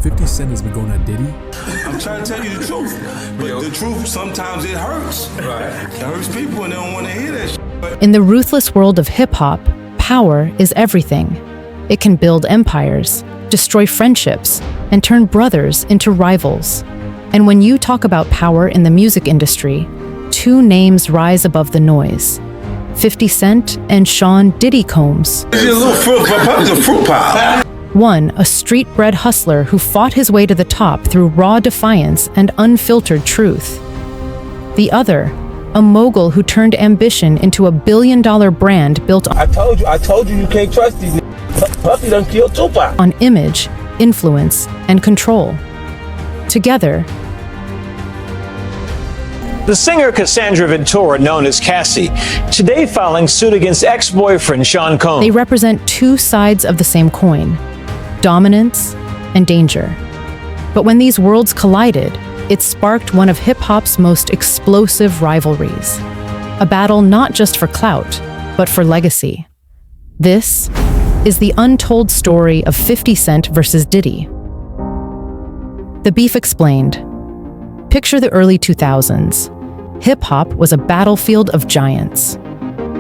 50 Cent has been going at Diddy. I'm trying to tell you the truth, but the truth sometimes it hurts. Right. It hurts people and they don't want to hear that shit. In the ruthless world of hip-hop, power is everything. It can build empires, destroy friendships, and turn brothers into rivals. And when you talk about power in the music industry, two names rise above the noise: 50 Cent and Sean Diddy Combs. It's a little fruit pie. One, a street-bred hustler who fought his way to the top through raw defiance and unfiltered truth. The other, a mogul who turned ambition into a billion-dollar brand built on I told you can't trust these niggas. Puffy done killed Tupac. On image, influence, and control. Together, the singer Cassandra Ventura, known as Cassie, today filing suit against ex-boyfriend Sean Combs. They represent two sides of the same coin: dominance and danger. But when these worlds collided, it sparked one of hip-hop's most explosive rivalries. A battle not just for clout, but for legacy. This is the untold story of 50 Cent versus Diddy. The Beef Explained. Picture the early 2000s. Hip-hop was a battlefield of giants.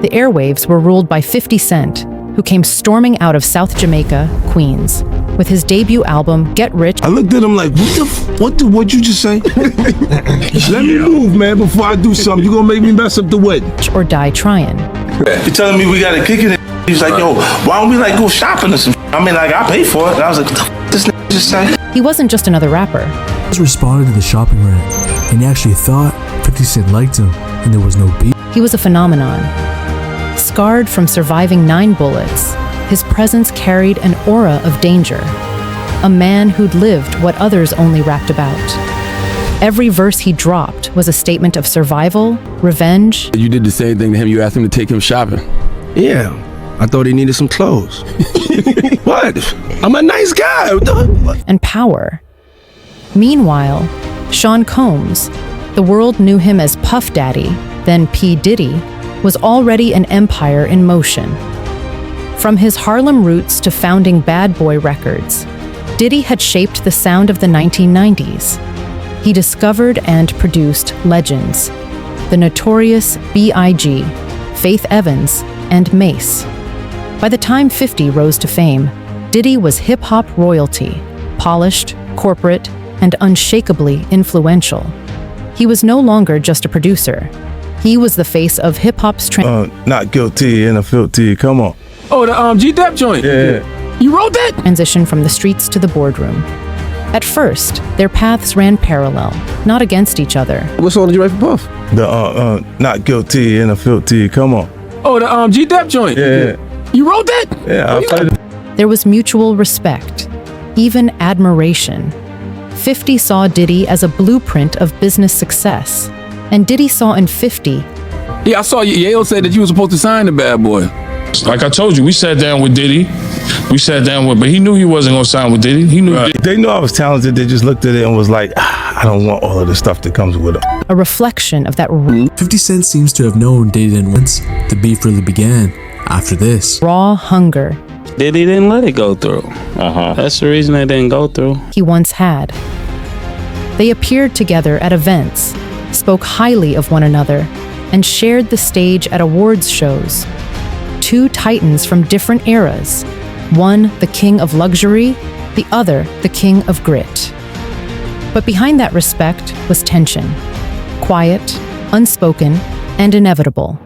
The airwaves were ruled by 50 Cent, who came storming out of South Jamaica, Queens, with his debut album, Get Rich. I looked at him like, what you just say? Let me move, man, before I do something. You gonna make me mess up the wedding. Or Die Tryin'. You're telling me we gotta kick it. He's like, yo, why don't we like go shopping or some? I mean, like, I pay for it. And I was like, what this nigga just say? He wasn't just another rapper. He responded to the shopping rant, and he actually thought 50 Cent liked him, and there was no beef. He was a phenomenon. Scarred from surviving 9 bullets, his presence carried an aura of danger. A man who'd lived what others only rapped about. Every verse he dropped was a statement of survival, revenge. You did the same thing to him. You asked him to take him shopping. Yeah, I thought he needed some clothes. What? I'm a nice guy. And power. Meanwhile, Sean Combs, the world knew him as Puff Daddy, then P. Diddy, was already an empire in motion. From his Harlem roots to founding Bad Boy Records, Diddy had shaped the sound of the 1990s. He discovered and produced legends: the notorious B.I.G., Faith Evans, and Mace. By the time 50 rose to fame, Diddy was hip-hop royalty, polished, corporate, and unshakably influential. He was no longer just a producer. He was the face of hip-hop's Not guilty and a filthy, come on. Oh, the G-Dep joint? Yeah. You wrote that? transition from the streets to the boardroom. At first, their paths ran parallel, not against each other. What song did you write for Puff? The Not guilty and a filthy, come on. Oh, the G-Dep joint? Yeah. You wrote that? Yeah, I played it. There was mutual respect, even admiration. 50 saw Diddy as a blueprint of business success, and Diddy saw in 50. Yeah, I saw you. Yale said that you were supposed to sign the Bad Boy. Like I told you, we sat down with Diddy. But he knew he wasn't gonna sign with Diddy. He knew. Right. They knew I was talented. They just looked at it and was like, I don't want all of the stuff that comes with it. A reflection of that 50 Cent seems to have known Diddy didn't once the beef really began after this. raw hunger Diddy didn't let it go through. That's the reason it didn't go through. he once had. They appeared together at events, spoke highly of one another, and shared the stage at awards shows. Two titans from different eras. One, the king of luxury, the other, the king of grit. But behind that respect was tension. Quiet, unspoken, and inevitable.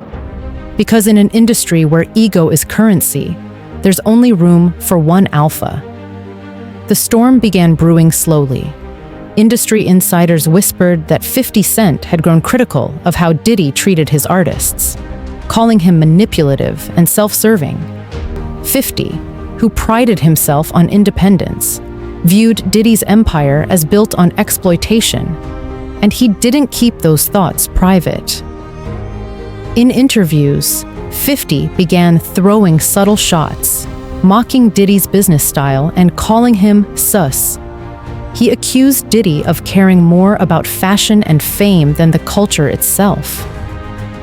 Because in an industry where ego is currency, there's only room for one alpha. The storm began brewing slowly. Industry insiders whispered that 50 Cent had grown critical of how Diddy treated his artists, calling him manipulative and self-serving. 50, who prided himself on independence, viewed Diddy's empire as built on exploitation, and he didn't keep those thoughts private. In interviews, 50 began throwing subtle shots, mocking Diddy's business style and calling him sus. He accused Diddy of caring more about fashion and fame than the culture itself.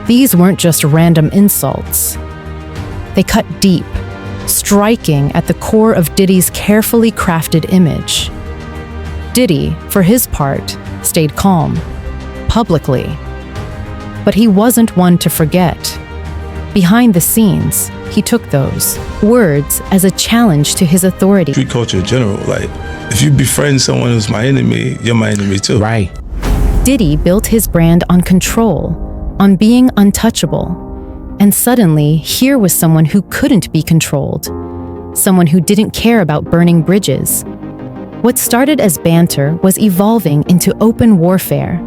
These weren't just random insults. They cut deep, striking at the core of Diddy's carefully crafted image. Diddy, for his part, stayed calm, publicly. But he wasn't one to forget. Behind the scenes, he took those words as a challenge to his authority. Street culture in general, like, if you befriend someone who's my enemy, you're my enemy too. Right. Diddy built his brand on control, on being untouchable. And suddenly, here was someone who couldn't be controlled. Someone who didn't care about burning bridges. What started as banter was evolving into open warfare.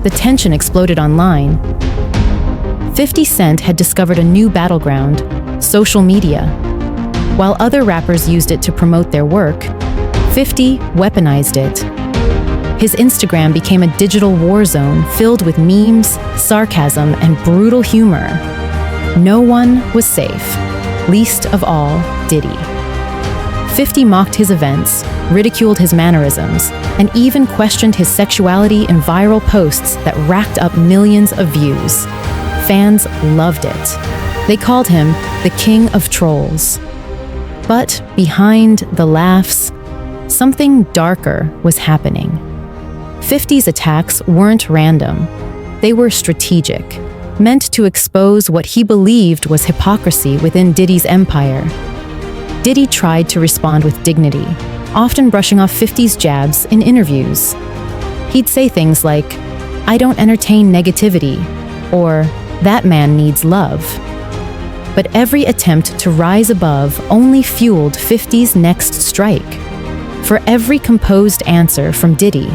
The tension exploded online. 50 Cent had discovered a new battleground, social media. While other rappers used it to promote their work, 50 weaponized it. His Instagram became a digital war zone filled with memes, sarcasm, and brutal humor. No one was safe, least of all Diddy. 50 mocked his events, ridiculed his mannerisms, and even questioned his sexuality in viral posts that racked up millions of views. Fans loved it. They called him the King of Trolls. But behind the laughs, something darker was happening. 50's attacks weren't random. They were strategic, meant to expose what he believed was hypocrisy within Diddy's empire. Diddy tried to respond with dignity, often brushing off 50's jabs in interviews. He'd say things like, "I don't entertain negativity," or "That man needs love." But every attempt to rise above only fueled 50's next strike. For every composed answer from Diddy,